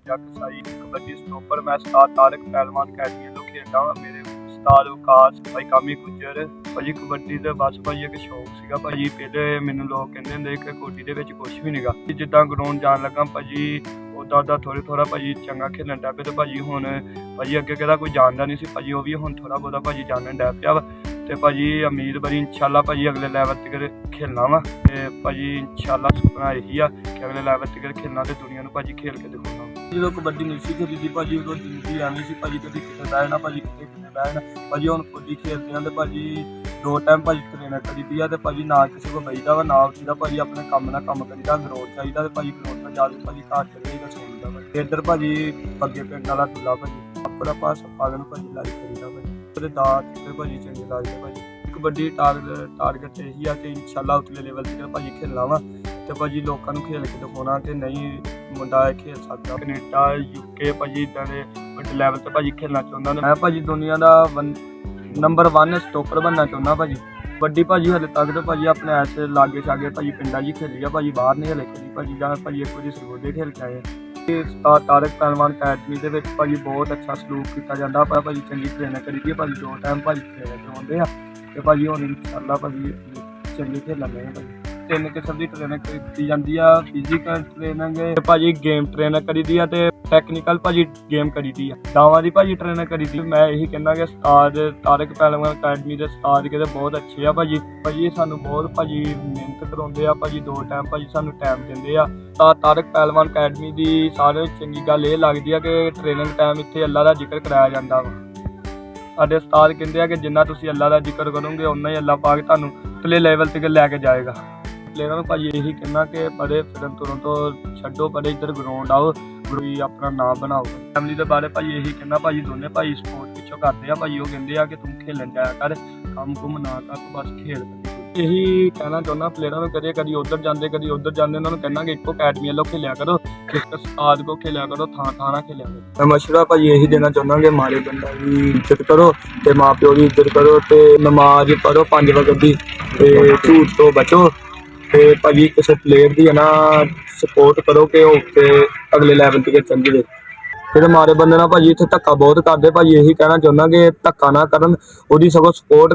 कसाई कबड्डी स्टॉपर मैं उस्ताद तारक पहलवान अकैडमी ਵੱਲੋਂ ਖੇਡਦਾ ਹਾਂ। ਮੇਰੇ ਉਸਤਾਦ ਵਿਕਾਸ ਭਾਈ ਕਾਮੀ ਗੁੱਜਰ ਭਾਜੀ ਕਬੱਡੀ ਦਾ ਬਸ ਭਾਜੀ ਇੱਕ ਸ਼ੌਕ ਸੀਗਾ ਭਾਜੀ। ਪਹਿਲੇ ਮੈਨੂੰ ਲੋਕ ਕਹਿੰਦੇ ਹੁੰਦੇ ਕਿ ਕੋਟੀ ਦੇ ਵਿੱਚ ਕੁਛ ਵੀ ਨਹੀਂਗਾ। ਜਿੱਦਾਂ ਗਰਾਊਂਡ ਜਾਣ ਲੱਗਾ ਭਾਜੀ ਉੱਦਾਂ ਥੋੜ੍ਹਾ ਭਾਜੀ ਚੰਗਾ ਖੇਲਣ ਲੱਗ ਪਿਆ ਤੇ ਭਾਜੀ ਹੁਣ ਭਾਜੀ ਅੱਗੇ ਕਿਹਦਾ ਕੋਈ ਜਾਣਦਾ ਨਹੀਂ ਸੀ ਭਾਜੀ, ਉਹ ਵੀ ਹੁਣ ਥੋੜ੍ਹਾ ਬਹੁਤਾ ਭਾਜੀ ਜਾਣਨ ਲੱਗ ਪਿਆ ਵਾ। ਤੇ ਭਾਜੀ ਉਮੀਦ ਬੜੀ ਇਨਸ਼ਾਅੱਲਾ ਭਾਜੀ ਅਗਲੇ ਲੈਵਲ ਤੱਕ ਖੇਲਣਾ ਵਾ। ਤੇ ਭਾਜੀ ਇਨਸ਼ਾਅੱਲਾ ਸੁਪਨਾ ਇਹੀ ਆ ਕਿ ਅਗਲੇ ਲੈਵਲ ਤੱਕ ਖੇਲਣਾ ਤੇ ਦੁਨੀਆ ਨੂੰ ਭਾਜੀ ਖੇਲ ਕੇ ਦਿਖਾਉਣਾ। ਜਦੋਂ ਕਬੱਡੀ ਨਹੀਂ ਸੀ ਖੇਡੀ ਭਾਜੀ ਉਦੋਂ ਜ਼ਿੰਦਗੀ ਐਵੇਂ ਸੀ ਭਾਜੀ, ਕਦੀ ਕਿਤੇ ਬਹਿਣਾ ਭਾਜੀ ਕਿਤੇ ਬਹਿਣਾ ਭਾਜੀ। ਹੁਣ ਖੁਦ ਹੀ ਖੇਡਦੇ ਹਾਂ ਤੇ ਭਾਜੀ 2 ਟਾਈਮ ਭਾਜੀ ਟ੍ਰੇਨਰ ਕਰੀਦੀ ਆ ਤੇ ਭਾਜੀ ਨਾ ਕਿਸੇ ਕੋਲ ਬਈਦਾ ਵਾ ਨਾ ਉੱਠੀਦਾ ਭਾਜੀ। ਆਪਣੇ ਕੰਮ ਨਾਲ ਕੰਮ ਕਰੀਦਾ, ਗਰਾਊਂਡ ਚਾਹੀਦਾ ਤੇ ਭਾਜੀ ਗਰਾਊਂਡ ਤੋਂ ਜਾ ਕੇ ਭਾਜੀ ਘਰ ਚਲੇ ਜਾਈਦਾ ਸੌਂਦਾ ਭਾਜੀ। ਇੱਧਰ ਭਾਜੀ ਅੱਗੇ ਪਿੰਡ ਵਾਲਾ ਟੁੱਲਾ ਭਾਜੀ ਆਪਣਾ ਪਾਸ ਪਾਗਲ ਭਾਜੀ ਲਾਈਕ ਕਰੀਦਾ ਭਾਜੀ। ਉਹਦੇ ਦਾਤ ਤੇ ਭਾਜੀ ਚੰਗੇ ਲੱਗਦੇ ਭਾਜੀ। ਕਬੱਡੀ ਟਾਰਗੇਟ ਇਹੀ ਆ ਕਿ ਇਨਸ਼ਾਅੱਲਾ ਉਤਲੇ ਲੈਵਲ ਤੇ ਭਾਜੀ ਖੇਲਣਾ ਵਾ ਤੇ ਭਾਜੀ ਲੋਕਾਂ ਨੂੰ ਖੇਲ ਕੇ ਦਿਖਾਉਣਾ ਕਿ ਨਹੀਂ ਮੁੰਡਾ ਇਹ ਖੇਲ ਸਕਦਾ। ਕੈਨੇਡਾ UK ਭਾਜੀ ਇੱਦਾਂ ਦੇ ਵੱਡੇ ਲੈਵਲ ਤੇ ਭਾਜੀ ਖੇਲਣਾ ਚਾਹੁੰਦਾ। ਮੈਂ ਭਾਜੀ ਦੁਨੀਆ ਦਾ ਨੰਬਰ 1 ਸਟੋਪਰ ਬਣਨਾ ਚਾਹੁੰਦਾ ਭਾਜੀ। ਕਬੱਡੀ ਭਾਜੀ ਹਲੇ ਤੱਕ ਤਾਂ ਭਾਜੀ ਆਪਣੇ ਐਸੇ ਲਾਗੇ ਛਾਗੇ ਭਾਜੀ ਪਿੰਡਾਂ 'ਚ ਹੀ ਖੇਲੀ ਆ ਭਾਜੀ, ਬਾਹਰ ਨਹੀਂ ਹਲੇ ਖੇਲੀ ਭਾਜੀ। ਜਾਂ ਭਾਜੀ ਇੱਕ ਵਾਰੀ ਸਰਗੋਡੇ ਖੇਲ ਕੇ ਆਏ। ਉਸਤਾਦ ਤਾਰਕ ਪਹਲਵਾਨ ਅਕੈਡਮੀ ਦੇ ਵਿੱਚ ਭਾਜੀ ਬਹੁਤ ਅੱਛਾ ਸਲੂਕ ਕੀਤਾ ਜਾਂਦਾ। ਪਰ ਭਾਜੀ ਚੰਗੀ ਟ੍ਰੇਨਿੰਗ ਕਰੀਦੀ ਹੈ ਭਾਜੀ। 2 ਟਾਈਮ ਭਾਜੀ ਟ੍ਰੇਨਿੰਗ ਕਰਵਾਉਂਦੇ ਆ ਤੇ ਭਾਜੀ ਹੁਣ ਇਨਸ਼ਾਅੱਲਾ ਭਾਜੀ ਚੰਗੀ ਖੇਲਾਂਗੇ ਭਾਜੀ। 3 ਕਿਸਮ ਦੀ ਟ੍ਰੇਨਿੰਗ ਕੀਤੀ ਜਾਂਦੀ ਆ, ਫਿਜ਼ੀਕਲ ਟ੍ਰੇਨਿੰਗ ਤੇ ਭਾਜੀ ਗੇਮ ਟ੍ਰੇਨਿੰਗ ਕਰੀਦੀ ਆ ਤੇ ਟੈਕਨੀਕਲ ਭਾਜੀ ਗੇਮ ਕਰੀਦੀ ਆ। ਦਾਵਾਂ ਦੀ ਭਾਜੀ ਟ੍ਰੇਨਿੰਗ ਕਰੀਦੀ। ਮੈਂ ਇਹੀ ਕਹਿੰਦਾ ਕਿ ਉਸਤਾਦ ਤਾਰਕ ਪਹਲਵਾਨ ਅਕੈਡਮੀ ਦੇ ਉਸਤਾਦ ਕਿਤੇ ਬਹੁਤ ਅੱਛੇ ਆ ਭਾਜੀ। ਭਾਜੀ ਸਾਨੂੰ ਬਹੁਤ ਭਾਜੀ ਮਿਹਨਤ ਕਰਾਉਂਦੇ ਆ ਭਾਜੀ। 2 ਟਾਈਮ ਭਾਜੀ ਸਾਨੂੰ ਟਾਈਮ ਦਿੰਦੇ ਆ। ਉਸਤਾਦ ਤਾਰਕ ਪਹਲਵਾਨ ਅਕੈਡਮੀ ਦੀ ਸਾਰੇ ਚੰਗੀ ਗੱਲ ਇਹ ਲੱਗਦੀ ਆ ਕਿ ਟ੍ਰੇਨਿੰਗ ਟਾਈਮ ਇੱਥੇ ਅੱਲਾ ਦਾ ਜ਼ਿਕਰ ਕਰਾਇਆ ਜਾਂਦਾ ਵਾ। ਸਾਡੇ ਉਸਤਾਦ ਕਹਿੰਦੇ ਆ ਕਿ ਜਿੰਨਾ ਤੁਸੀਂ ਅੱਲਾ ਦਾ ਜ਼ਿਕਰ ਕਰੋਗੇ ਉਨਾ ਹੀ ਅੱਲਾ ਪਾਕ ਤੁਹਾਨੂੰ ਅਗਲੇ ਲੈਵਲ ਤੱਕ ਲੈ ਕੇ ਜਾਏਗਾ। ਪਲੇਅਰਾਂ ਨੂੰ ਭਾਜੀ ਇਹੀ ਕਹਿਣਾ ਕਿ ਪਰੇ ਫਿਰਨ ਤੁਰਨ ਤੋਂ ਛੱਡੋ, ਪਰੇ ਇੱਧਰ ਗਰਾਊਂਡ ਆਓ, ਵੀ ਆਪਣਾ ਨਾਮ ਬਣਾਓ। ਫੈਮਿਲੀ ਦੇ ਬਾਰੇ ਭਾਜੀ ਇਹੀ ਕਹਿਣਾ ਭਾਜੀ ਦੋਨੇ ਭਾਈ ਸਪੋਰਟ ਪਿੱਛੋਂ ਕਰਦੇ ਆ ਭਾਜੀ। ਉਹ ਕਹਿੰਦੇ ਆ ਕਿ ਤੂੰ ਖੇਲਣ ਜਾਇਆ ਕਰ, ਕੰਮ ਕੁਮ ਨਾ ਕਰ, ਤੂੰ ਬਸ ਖੇਲ। ਇਹੀ ਕਹਿਣਾ ਚਾਹੁੰਦਾ ਪਲੇਅਰਾਂ ਨੂੰ, ਕਦੀ ਉੱਧਰ ਜਾਂਦੇ ਕਦੀ ਉੱਧਰ ਜਾਂਦੇ, ਉਹਨਾਂ ਨੂੰ ਕਹਿਣਾ ਕਿ ਇੱਕੋ ਅਕੈਡਮੀ ਵੱਲੋਂ ਖੇਲਿਆ ਕਰੋ, ਇੱਕ ਉਸਤਾਦ ਕੋਲ ਖੇਲਿਆ ਕਰੋ, ਥਾਂ ਨਾ ਖੇਲਿਆ ਕਰੋ। ਮੈਂ ਮਸ਼ਵਰਾ ਭਾਜੀ ਇਹੀ ਦੇਣਾ ਚਾਹੁੰਦਾ ਕਿ ਮਾਰੇ ਬੰਦਾ ਦੀ ਇੱਜ਼ਤ ਕਰੋ ਤੇ ਮਾਂ ਪਿਓ ਦੀ ਇੱਜ਼ਤ ਕਰੋ ਤੇ ਨਮਾਜ਼ ਪੜ੍ਹੋ 5 ਵਕਤ ਦੀ ਤੇ ਝੂਠ ਤੋਂ ਬਚੋ ਤੇ ਭਾਜੀ ਕਿਸੇ ਪਲੇਅਰ ਦੀ ਨਾ ਸਪੋਰਟ ਕਰੋ ਕਿ ਉਹ ਤੇ ਅਗਲੇ ਲੈਵਲ ਤੇ ਚੱਲ ਜਾਵੇ। ਫਿਰ ਮਾਰੇ ਬੰਦੇ ਨਾਲ ਭਾਜੀ ਇੱਥੇ ਧੱਕਾ ਬਹੁਤ ਕਰਦੇ ਭਾਜੀ। ਇਹੀ ਕਹਿਣਾ ਚਾਹੁੰਦਾ ਕਿ ਧੱਕਾ ਨਾ ਕਰਨ, ਉਹਦੀ ਸਗੋਂ ਸਪੋਰਟ